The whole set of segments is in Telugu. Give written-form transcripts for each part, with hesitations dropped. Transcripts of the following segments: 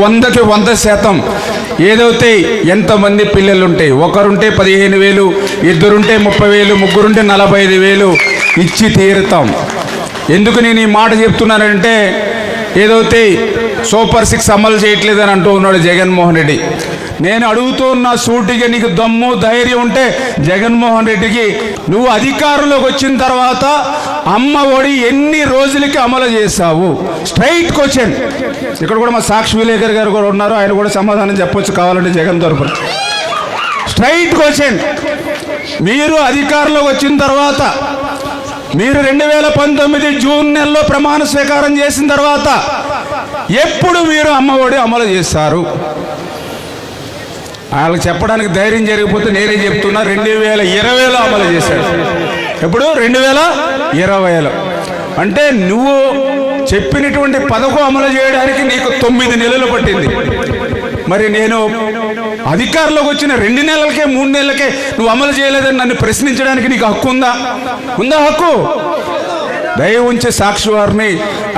100కి 100% ఏదైతే ఎంతమంది పిల్లలుంటే ఒకరుంటే 15,000, ఇద్దరుంటే 30,000, ముగ్గురుంటే 45,000 ఇచ్చి తీరుతాం. ఎందుకు నేను ఈ మాట చెప్తున్నానంటే ఏదైతే సూపర్ 6 అమలు చేయట్లేదని అంటూ ఉన్నాడు జగన్మోహన్ రెడ్డి. నేను అడుగుతున్న సూటిగా నీకు దమ్ము ధైర్యం ఉంటే జగన్మోహన్ రెడ్డికి నువ్వు అధికారంలోకి వచ్చిన తర్వాత అమ్మ ఒడి ఎన్ని రోజులకి అమలు చేశావు? Straight question. ఇక్కడ కూడా మా సాక్షి విలేకర్ గారు కూడా ఉన్నారు, ఆయన కూడా సమాధానం చెప్పొచ్చు కావాలంటే జగన్ తరపున. Straight question. మీరు అధికారంలోకి వచ్చిన తర్వాత మీరు 2019 జూన్ నెలలో ప్రమాణ స్వీకారం చేసిన తర్వాత ఎప్పుడు మీరు అమ్మ ఒడి అమలు చేశారు? వాళ్ళకి చెప్పడానికి ధైర్యం జరిగిపోతే నేనే చెప్తున్నా, 2020లో అమలు చేశాడు. ఎప్పుడు? 2020లో. అంటే నువ్వు చెప్పినటువంటి పథకం అమలు చేయడానికి నీకు 9 నెలలు పట్టింది. మరి నేను అధికారంలోకి వచ్చిన 2 నెలలకే 3 నెలలకే నువ్వు అమలు చేయలేదని నన్ను ప్రశ్నించడానికి నీకు హక్కు ఉందా? ఉందా హక్కు? దయ ఉంచే సాక్షి వారిని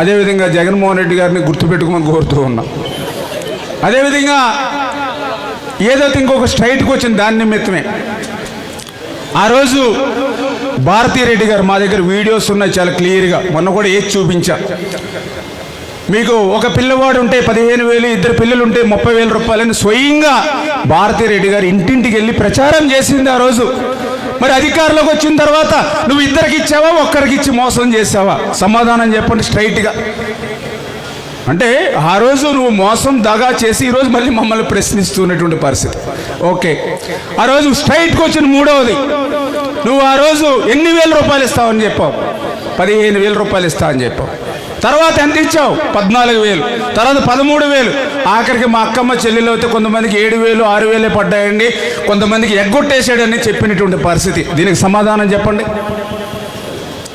అదేవిధంగా జగన్మోహన్ రెడ్డి గారిని గుర్తుపెట్టుకోమని కోరుతూ ఉన్నా. అదేవిధంగా ఏదైతే ఇంకొక స్ట్రైట్కి వచ్చింది దాని నిమిత్తమే ఆ రోజు భారతీరెడ్డి గారు మా దగ్గర వీడియోస్ ఉన్నాయి చాలా క్లియర్గా, మొన్న కూడా ఏది చూపించా మీకు. ఒక పిల్లవాడు ఉంటే 15,000, ఇద్దరు పిల్లలు ఉంటే 30,000 రూపాయలని స్వయంగా భారతీరెడ్డి గారు ఇంటింటికి వెళ్ళి ప్రచారం చేసింది ఆ రోజు. మరి అధికారంలోకి వచ్చిన తర్వాత నువ్వు ఇద్దరికి ఇచ్చావా, ఒక్కరికి ఇచ్చి మోసం చేసావా? సమాధానం చెప్పండి స్ట్రైట్గా. అంటే ఆ రోజు నువ్వు మోసం దగా చేసి ఈరోజు మళ్ళీ మమ్మల్ని ప్రశ్నిస్తున్నటువంటి పరిస్థితి. ఓకే, ఆ రోజు స్ట్రైట్కి వచ్చిన మూడవది, నువ్వు ఆ రోజు ఎన్ని వేల రూపాయలు ఇస్తావని చెప్పావు? 15,000 రూపాయలు ఇస్తావని చెప్పావు. తర్వాత ఎంత ఇచ్చావు? 14,000. తర్వాత 13,000. ఆఖరికి మా అక్కమ్మ చెల్లెలు అయితే కొంతమందికి 7,000, 6,000 పడ్డాయండి, కొంతమందికి ఎగ్గొట్టేసాడని చెప్పినటువంటి పరిస్థితి. దీనికి సమాధానం చెప్పండి.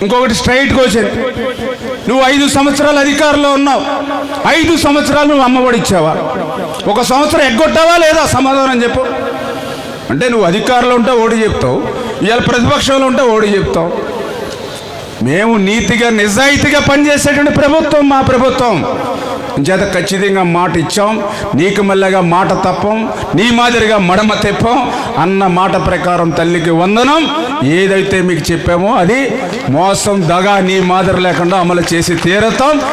ఇంకొకటి స్ట్రైట్ క్వశ్చన్. నువ్వు 5 సంవత్సరాలు అధికారంలో ఉన్నావు, 5 సంవత్సరాలు నువ్వు అమ్మఒడి ఇచ్చావా? 1 సంవత్సరం ఎగ్గొట్టావా లేదా? సమాధానం చెప్పు. అంటే నువ్వు అధికారంలో ఉంటే ఓడి చెప్తావు, ఇవాళ ప్రతిపక్షంలో ఉంటే ఓడి చెప్తావు. మేము నీతిగా నిజాయితీగా పనిచేసేటువంటి ప్రభుత్వం మా ప్రభుత్వం. చేత ఖచ్చితంగా మాట ఇచ్చాం, నీకు మళ్ళగా మాట తప్పం, నీ మాదిరిగా మడమ తెప్పం అన్న మాట ప్రకారం తల్లికి వందనం. ఏదైతే మీకు చెప్పామో అది మోసం దగా నీ మాదిరి లేకుండా అమలు చేసి తీరతాం.